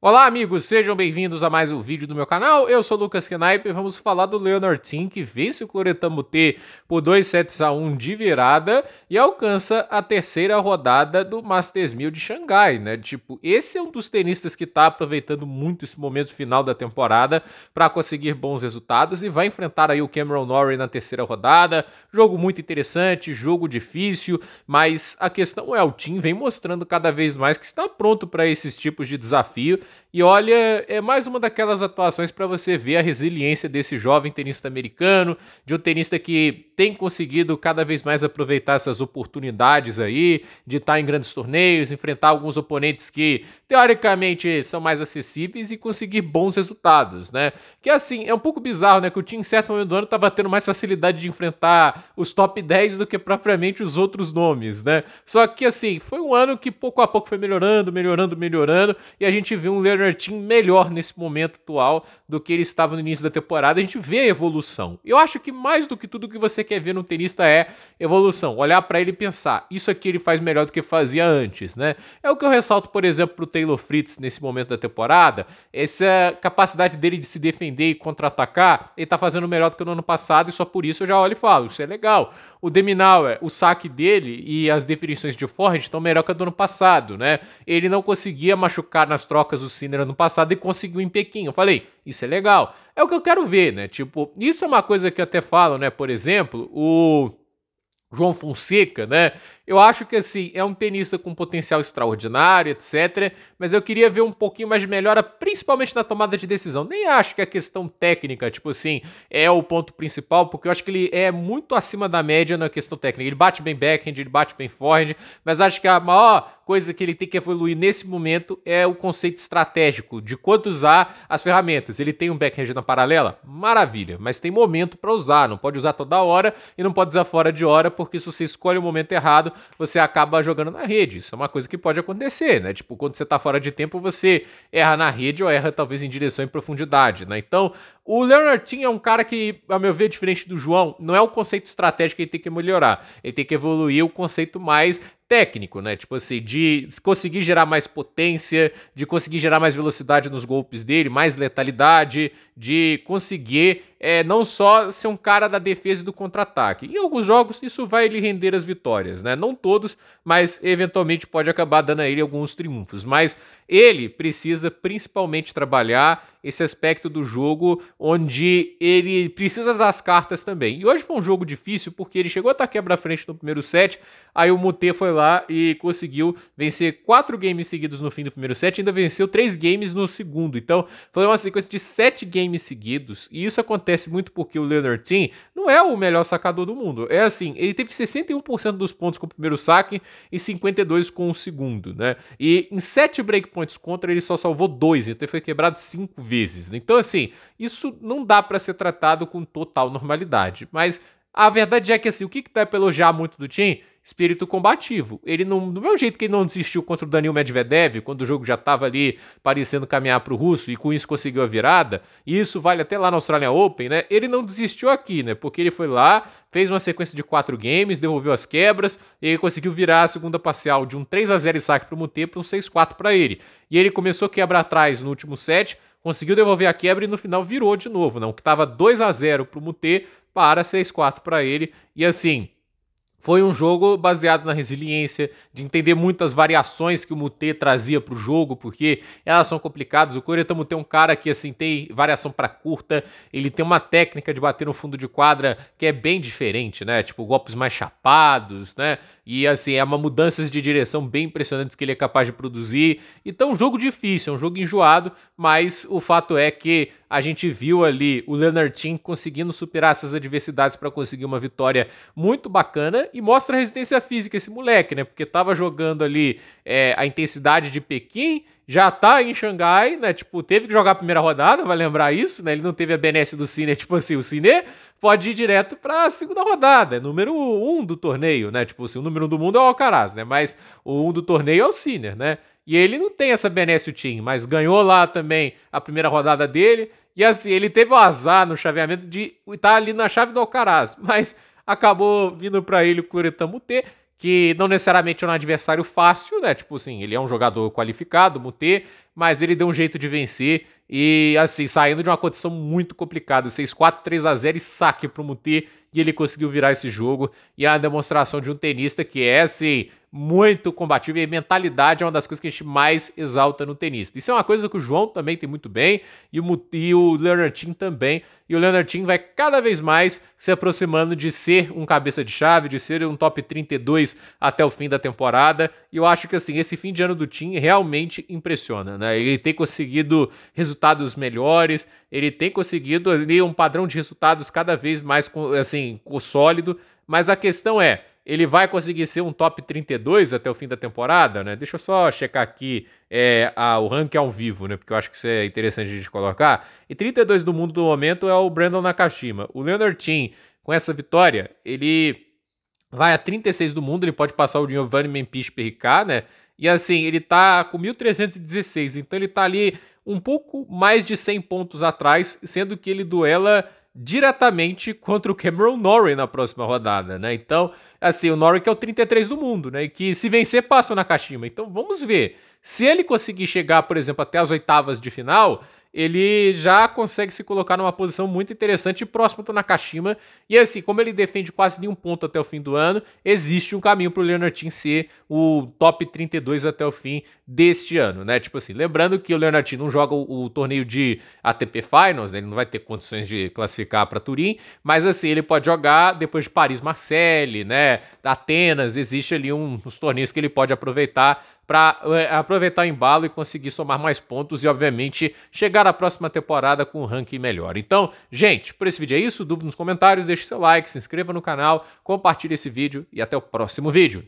Olá, amigos, sejam bem-vindos a mais um vídeo do meu canal. Eu sou o Lucas Knipe e vamos falar do Leonard Tim, que vence o Cloretamo T por 2 sets a 1 de virada e alcança a terceira rodada do Masters 1000 de Xangai, né? Tipo, esse é um dos tenistas que tá aproveitando muito esse momento final da temporada para conseguir bons resultados e vai enfrentar aí o Cameron Norrie na terceira rodada. Jogo muito interessante, jogo difícil, mas a questão é, o Tim vem mostrando cada vez mais que está pronto para esses tipos de desafio. E olha, é mais uma daquelas atuações para você ver a resiliência desse jovem tenista americano, de um tenista que tem conseguido cada vez mais aproveitar essas oportunidades aí, de estar em grandes torneios, enfrentar alguns oponentes que teoricamente são mais acessíveis e conseguir bons resultados, né? Que assim, é um pouco bizarro, né? Que o time em certo momento do ano estava tendo mais facilidade de enfrentar os top 10 do que propriamente os outros nomes, né? Só que assim, foi um ano que pouco a pouco foi melhorando, e a gente vê um Leonard Tim melhor nesse momento atual do que ele estava no início da temporada. A gente vê a evolução. Eu acho que mais do que tudo que você quer ver no tenista é evolução. Olhar para ele e pensar, isso aqui ele faz melhor do que fazia antes, né? É o que eu ressalto, por exemplo, pro Taylor Fritz nesse momento da temporada. Essa capacidade dele de se defender e contra-atacar, ele tá fazendo melhor do que no ano passado e só por isso eu já olho e falo, isso é legal. O Deminauer, o saque dele e as definições de forehand estão melhor que a do ano passado, né? Ele não conseguia machucar nas trocas o Sinner ano passado e conseguiu em Pequim. Eu falei, isso é legal. É o que eu quero ver, né? Tipo, isso é uma coisa que eu até falo, né? Por exemplo, o João Fonseca, né? Eu acho que assim, é um tenista com potencial extraordinário, etc. Mas eu queria ver um pouquinho mais de melhora, principalmente na tomada de decisão. Nem acho que a questão técnica, tipo assim, é o ponto principal, porque eu acho que ele é muito acima da média na questão técnica. Ele bate bem backhand, ele bate bem forehand, mas acho que a maior coisa que ele tem que evoluir nesse momento é o conceito estratégico de quando usar as ferramentas. Ele tem um backhand na paralela? Maravilha, mas tem momento para usar, não pode usar toda hora e não pode usar fora de hora, porque se você escolhe o momento errado, você acaba jogando na rede. Isso é uma coisa que pode acontecer, né? Tipo, quando você tá fora de tempo, você erra na rede ou erra talvez em direção e profundidade, né? Então, o Leonard Tim é um cara que, a meu ver, diferente do João, não é o conceito estratégico que ele tem que melhorar. Ele tem que evoluir o conceito mais técnico, né? Tipo assim, de conseguir gerar mais potência, de conseguir gerar mais velocidade nos golpes dele, mais letalidade, de conseguir não só ser um cara da defesa e do contra-ataque. Em alguns jogos, isso vai lhe render as vitórias, né? Não todos, mas eventualmente pode acabar dando a ele alguns triunfos. Mas ele precisa principalmente trabalhar esse aspecto do jogo onde ele precisa das cartas também. E hoje foi um jogo difícil porque ele chegou a estar quebra-frente no primeiro set, aí o Mute foi lá e conseguiu vencer 4 games seguidos no fim do primeiro set, ainda venceu 3 games no segundo. Então foi uma sequência de 7 games seguidos, e isso acontece muito porque o Leonard Tim não é o melhor sacador do mundo. É assim, ele teve 61% dos pontos com o primeiro saque e 52% com o segundo, né? E em 7 breakpoints contra ele só salvou 2, então ele foi quebrado 5 vezes. Então assim, isso não dá para ser tratado com total normalidade, mas a verdade é que assim, o que dá pra elogiar muito do Tim? Espírito combativo. Ele não, do mesmo jeito que ele não desistiu contra o Daniil Medvedev, quando o jogo já estava ali parecendo caminhar para o russo e com isso conseguiu a virada, e isso vale até lá na Australian Open, né? Ele não desistiu aqui, né? Porque ele foi lá, fez uma sequência de 4 games, devolveu as quebras, e ele conseguiu virar a segunda parcial de um 3-0 e saque para o Mute para um 6-4 para ele. E ele começou a quebrar atrás no último set, conseguiu devolver a quebra e no final virou de novo, não? Que estava 2-0 para o Mute para 6-4 para ele. E assim, foi um jogo baseado na resiliência, de entender muitas variações que o Mute trazia para o jogo, porque elas são complicadas. O Coreta Mute é um cara que assim tem variação para curta, ele tem uma técnica de bater no fundo de quadra que é bem diferente, né? Tipo, golpes mais chapados, né? E assim, é uma mudanças de direção bem impressionantes que ele é capaz de produzir. Então, um jogo difícil, é um jogo enjoado, mas o fato é que a gente viu ali o Leonard Tim conseguindo superar essas adversidades para conseguir uma vitória muito bacana e mostra a resistência física esse moleque, né? Porque tava jogando ali a intensidade de Pequim, já tá em Xangai, né? Tipo, teve que jogar a primeira rodada, vai lembrar isso, né? Ele não teve a benesse do Sinner, tipo assim, o Sinner pode ir direto pra segunda rodada, é número 1 do torneio, né? Tipo assim, o número 1 do mundo é o Alcaraz, né? Mas o 1 do torneio é o Sinner, né? E ele não tem essa benesse o Tim, mas ganhou lá também a primeira rodada dele. E assim, ele teve o azar no chaveamento de estar ali na chave do Alcaraz, mas acabou vindo para ele o Cloretamo T, que não necessariamente é um adversário fácil, né? Tipo assim, ele é um jogador qualificado, Mutê, mas ele deu um jeito de vencer e, assim, saindo de uma condição muito complicada. 6-4, 3-0 e saque pro Mutê, e ele conseguiu virar esse jogo. E é a demonstração de um tenista que é, assim, muito combativo, e a mentalidade é uma das coisas que a gente mais exalta no tenista. Isso é uma coisa que o João também tem muito bem, e o Leonard Thiem também. E o Leonard Thiem vai cada vez mais se aproximando de ser um cabeça de chave, de ser um top 32 até o fim da temporada. E eu acho que, assim, esse fim de ano do Thiem realmente impressiona, né? Ele tem conseguido resultados melhores, ele tem conseguido ali um padrão de resultados cada vez mais, assim, sólido, mas a questão é, ele vai conseguir ser um top 32 até o fim da temporada, né? Deixa eu só checar aqui o ranking ao vivo, né? Porque eu acho que isso é interessante a gente colocar. E 32 do mundo do momento é o Brandon Nakashima. O Leonard Thiem, com essa vitória, ele vai a 36 do mundo, ele pode passar o Giovanni Memphis Perricá, né? E assim, ele tá com 1.316, então ele tá ali um pouco mais de 100 pontos atrás, sendo que ele duela diretamente contra o Cameron Norrie na próxima rodada, né? Então, assim, o Norrie que é o 33 do mundo, né? E que se vencer passa o Nakashima. Então, vamos ver. Se ele conseguir chegar, por exemplo, até as oitavas de final, ele já consegue se colocar numa posição muito interessante próximo do Nakashima. E assim, como ele defende quase nenhum ponto até o fim do ano, existe um caminho para o Leonard Thiem ser o top 32 até o fim deste ano, né? Tipo assim, lembrando que o Leonard Thiem não joga o torneio de ATP Finals, né? Ele não vai ter condições de classificar para Turim, mas assim, ele pode jogar depois de Paris-Marseille, né? Atenas, existe ali uns torneios que ele pode aproveitar para aproveitar o embalo e conseguir somar mais pontos e, obviamente, chegar à próxima temporada com um ranking melhor. Então, gente, por esse vídeo é isso. Dúvida nos comentários, deixe seu like, se inscreva no canal, compartilhe esse vídeo e até o próximo vídeo.